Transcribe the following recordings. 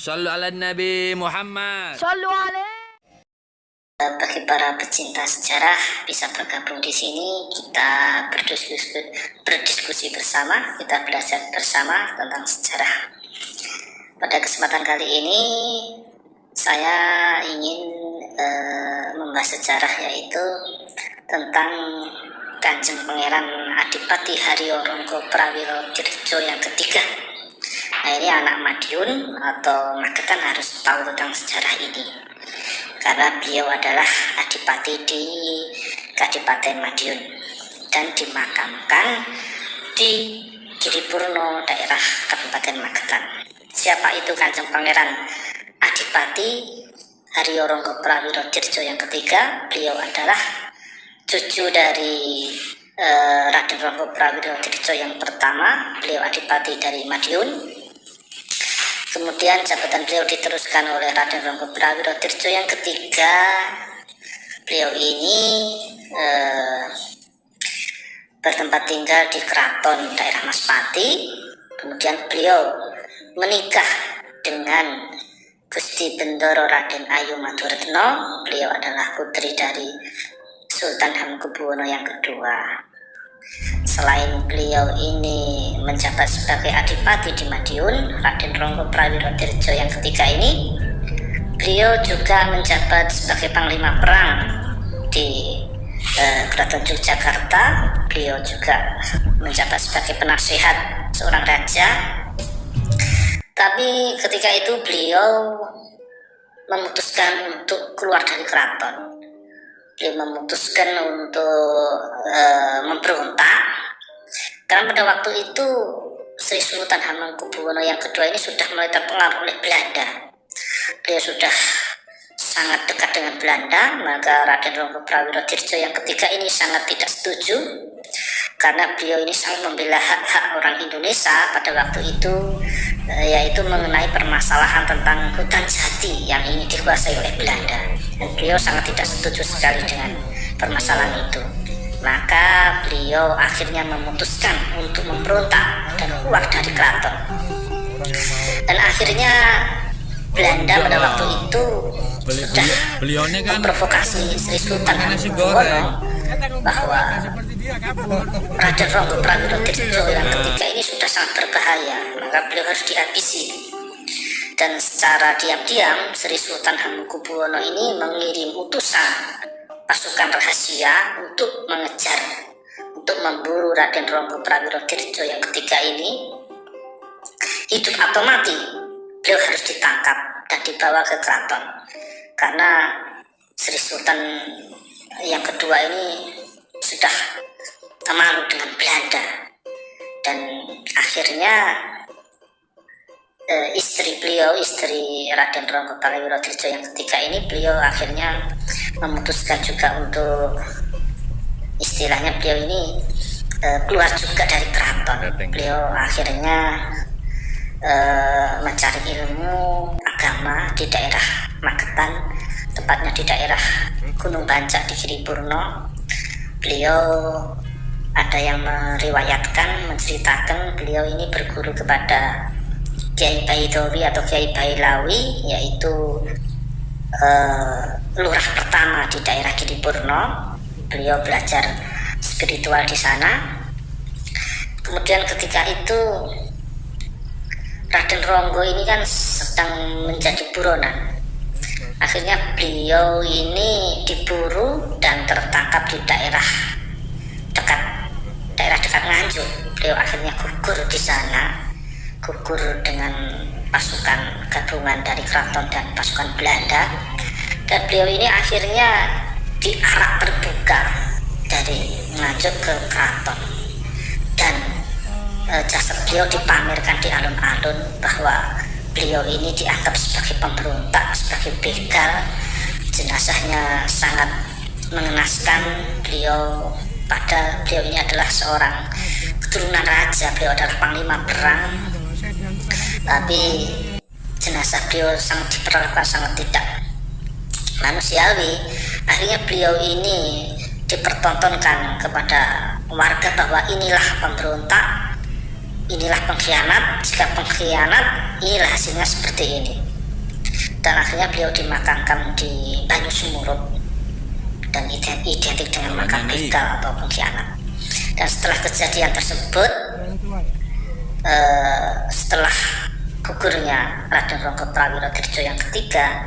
Shallu ala Nabi Muhammad. Sallu alaihi. Bagi para pecinta sejarah bisa bergabung di sini, kita berdiskusi bersama, kita belajar bersama tentang sejarah. Pada kesempatan kali ini saya ingin membahas sejarah, yaitu tentang Kanjeng Pangeran Adipati Haryo Ronggo Prawiro Dirjo yang ketiga. Nah, ini anak Madiun atau Magetan harus tahu tentang sejarah ini, karena beliau adalah adipati di Kadipaten Madiun dan dimakamkan di Giripurno, daerah Kabupaten Magetan. Siapa itu Kanjeng Pangeran Adipati Haryo Ronggo Prawiro Dirjo yang ketiga? Beliau adalah cucu dari Raden Ronggo Prawiro Dirjo yang pertama. Beliau adipati dari Madiun. Kemudian jabatan beliau diteruskan oleh Raden Ronggo Prawiro Dirjo yang ketiga. Beliau ini bertempat tinggal di Keraton daerah Maspati. Kemudian beliau menikah dengan Gusti Bendoro Raden Ayu Maduretno. Beliau adalah putri dari Sultan Hamengkubuwono yang kedua. Selain beliau ini menjabat sebagai adipati di Madiun, Raden Ronggo Prawiro Dirjo yang ketiga ini, beliau juga menjabat sebagai panglima perang di Keraton Yogyakarta. Beliau juga menjabat sebagai penasihat seorang raja. Tapi ketika itu beliau memutuskan untuk keluar dari keraton. Beliau memutuskan untuk memberontak, karena pada waktu itu Sri Sultan Hamengkubuwono yang kedua ini sudah mulai terpengaruh oleh Belanda. Beliau sudah sangat dekat dengan Belanda, maka Raden Ronggo Prawiro Dirjo yang ketiga ini sangat tidak setuju, karena beliau ini sangat membela hak-hak orang Indonesia pada waktu itu, yaitu mengenai permasalahan tentang hutan jati yang ini dikuasai oleh Belanda. Dan beliau sangat tidak setuju sekali dengan permasalahan itu. Maka beliau akhirnya memutuskan untuk memberontak dan keluar dari keraton. Dan akhirnya Belanda pada waktu itu sudah memprovokasi Sri Sultan Hamengkubuwono bahwa Raden Ronggo Prawiro Dirjo yang ketiga ini sudah sangat berbahaya, maka beliau harus dihabisi. Dan secara diam-diam Sri Sultan Hamengkubuwono ini mengirim utusan pasukan rahasia untuk mengejar, untuk memburu Raden Ronggo Prawiro Dirjo yang ketiga ini. Hidup atau mati, beliau harus ditangkap dan dibawa ke keraton, karena Sri Sultan yang kedua ini sudah termalu dengan Belanda. Dan akhirnya istri beliau, istri Raden Ronggo Prawiro Dirjo yang ketiga ini, beliau akhirnya memutuskan juga untuk, istilahnya beliau ini keluar juga dari keraton. Beliau akhirnya mencari ilmu agama di daerah Magetan, tepatnya di daerah Gunung Bancak di Giripurno. Beliau ada yang meriwayatkan, menceritakan beliau ini berguru kepada Kiai Baidowi atau Kiai Bailawi, yaitu lurah pertama di daerah Giripurno. Beliau belajar spiritual di sana. Kemudian ketika itu Raden Ronggo ini kan sedang menjadi buronan. Akhirnya beliau ini diburu dan tertangkap di daerah dekat Nganjuk. Beliau akhirnya gugur di sana, gugur dengan pasukan gabungan dari keraton dan pasukan Belanda. Dan beliau ini akhirnya diarak terbuka dari Nganjuk ke keraton, dan jasad beliau dipamerkan di alun-alun bahwa beliau ini dianggap sebagai pemberontak, sebagai begal. Jenazahnya sangat mengenaskan. Padahal beliau ini adalah seorang keturunan raja, beliau adalah panglima perang, tapi jenazah beliau sangat diperlakukan sangat tidak manusiawi. Akhirnya beliau ini dipertontonkan kepada warga bahwa inilah pemberontak, inilah pengkhianat. Jika pengkhianat, inilah hasilnya seperti ini. dan akhirnya beliau dimakamkan di Banyu Sumurup dan identik dengan makam begal atau pengkhianat. Dan setelah kejadian tersebut, setelah gugurnya Raden Ronggo Prawirodirjo yang ketiga,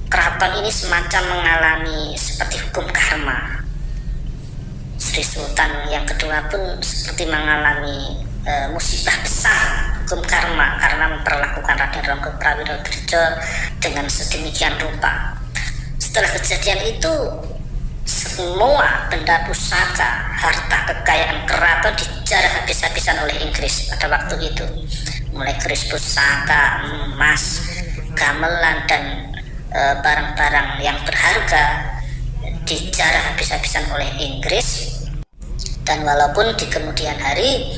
keraton ini semacam mengalami seperti hukum karma. Sri Sultan yang kedua pun seperti mengalami musibah besar, hukum karma, karena memperlakukan Raden Ronggo Prawirodirjo dengan sedemikian rupa. Setelah kejadian itu, semua benda pusaka, harta kekayaan keraton dijarah habis-habisan oleh Inggris pada waktu itu, mulai keris pusaka, emas, gamelan, dan barang-barang yang berharga dijarah habis-habisan oleh Inggris. Dan walaupun di kemudian hari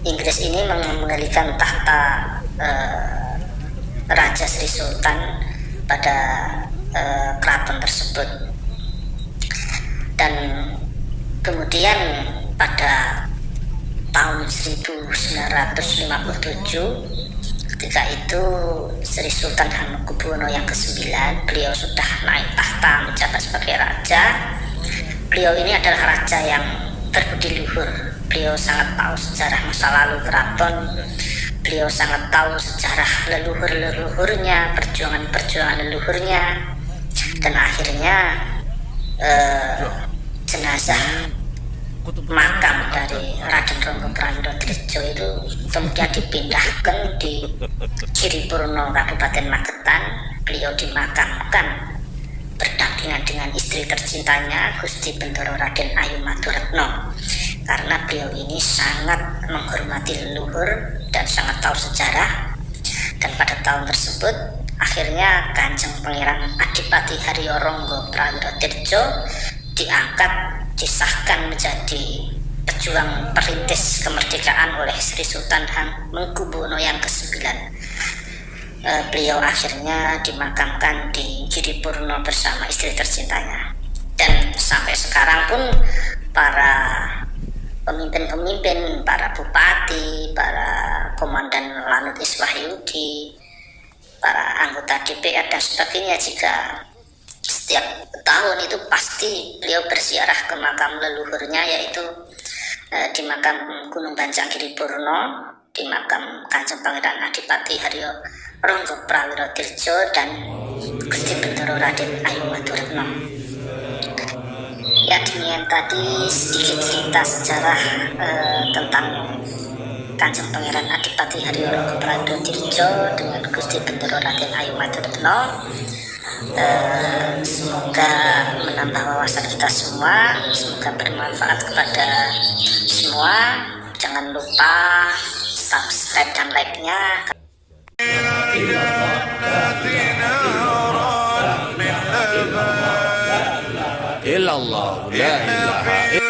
Inggris ini mengalihkan tahta Raja Sri Sultan pada keraton tersebut. Dan kemudian pada tahun 1957, ketika itu Sri Sultan Hamengkubuwono yang ke-9, beliau sudah naik tahta menjabat sebagai raja. Beliau ini adalah raja yang berbudi luhur. Beliau sangat tahu sejarah masa lalu keraton. Beliau sangat tahu sejarah leluhur-leluhurnya, perjuangan-perjuangan leluhurnya. Dan akhirnya jenazah makam dari Raden Ronggo Prawirodirjo itu kemudian dipindahkan di Giripurno, Kabupaten Magetan. Beliau dimakamkan berdampingan dengan istri tercintanya Gusti Bendoro Raden Ayu Maduretno, karena beliau ini sangat menghormati leluhur dan sangat tahu sejarah. Dan pada tahun tersebut akhirnya Kanjeng Pangeran Adipati Haryo Ronggo Prawirodirjo diangkat, disahkan menjadi pejuang perintis kemerdekaan oleh Sri Sultan Hamengkubuwono yang ke-9. Beliau akhirnya dimakamkan di Giripurno bersama istri tercintanya. Dan sampai sekarang pun para pemimpin-pemimpin, para bupati, para komandan Lanut Iswahyudi, para anggota DPR dan sebagainya, jika setiap tahun itu pasti beliau berziarah ke makam leluhurnya, yaitu di makam Gunung Banjang Giripurno, di makam Kanjeng Pangeran Adipati Haryo Ronggo Prawirodirjo dan Gusti Bendoro Raden Ayu Maduretno. Ya, demikian tadi sedikit cerita sejarah tentang Kanjeng Pangeran Adipati Haryo Ronggo Prawirodirjo dengan Gusti Bendoro Raden Ayu Maduretno. Semoga menambah wawasan kita semua, semoga bermanfaat kepada semua. Jangan lupa subscribe dan like-nya. Illallah la ilaha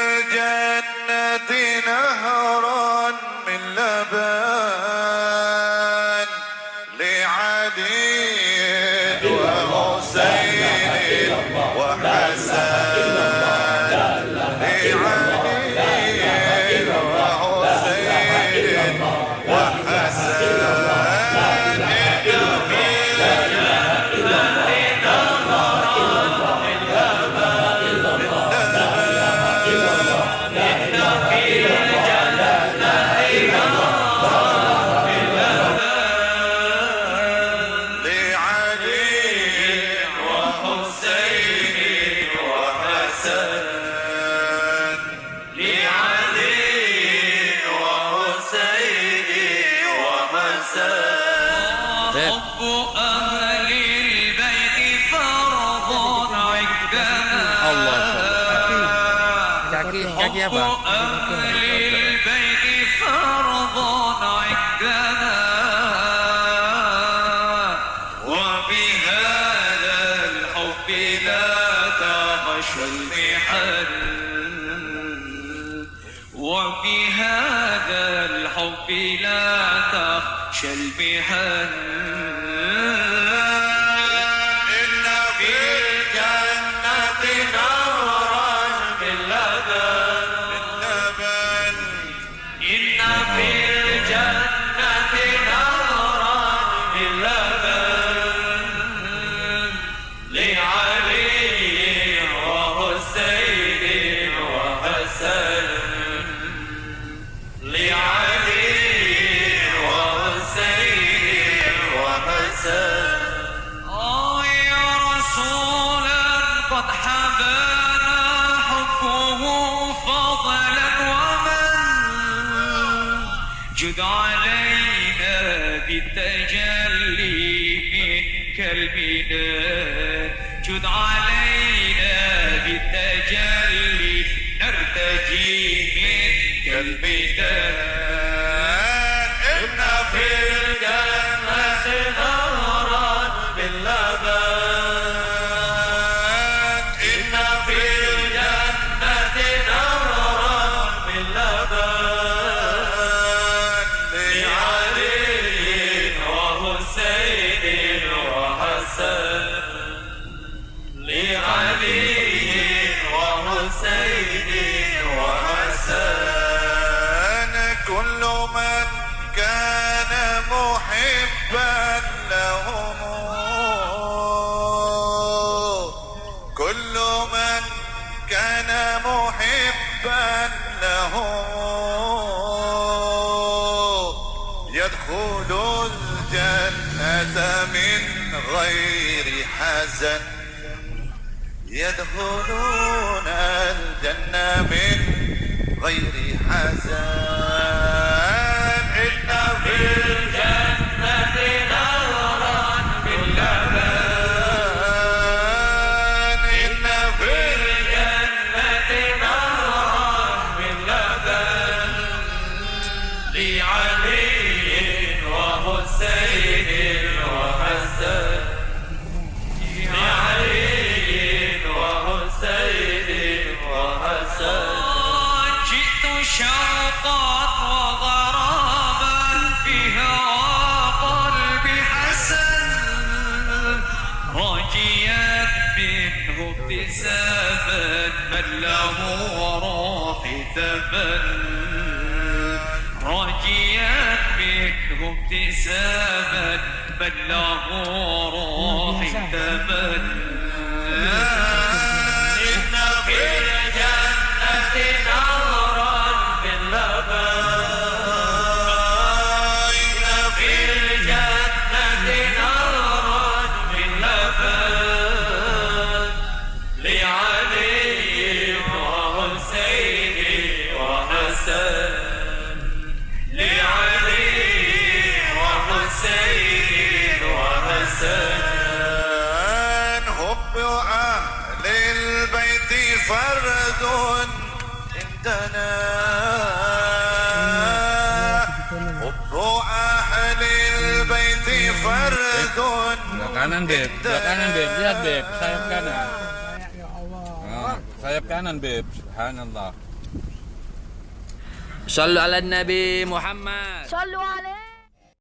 kaki apa? وبهذا الحب لا تخشى المحن إن في الجنة نهرا من لبن إن في الجنة نهرا من لبن بان حبه فضلا ومن جد علينا بالتجلي منك البداية جد علينا بالتجلي نرتجي منك البداية إن في الجنة نهرا من لبن إن في الجنة نهرا من لبن لعلي وحسين وحسن لعلي وحسين وحسن كل من كان محبا لهم كل من كان محبا لهم يدخل الجنة من غير حزن يدخلون الجنة من غير حزن إن في الجنة نهرا من لبن إن في الجنة نهرا من لبن لعلي وحسين وحسن لعلي وحسين وحسن جئت شوقا وغراما فيها قلبي حسن راجيا منه ابتساما من له روحي ثمن راجيا منه ابتساما من له روحي ثمن إن في الجنة نهرا من لبن إن في الجنة نهرا من لبن لعلي وحسين وحسن لعلي وحسين وحسن حب أهل البيت فرد عندنا حب أهل البيت فرد Kanan beb, kanan beb, lihat beb, sayap kanan. Sayap kanan beb, subhanallah. Sallu ala Nabi Muhammad. صلوا عليه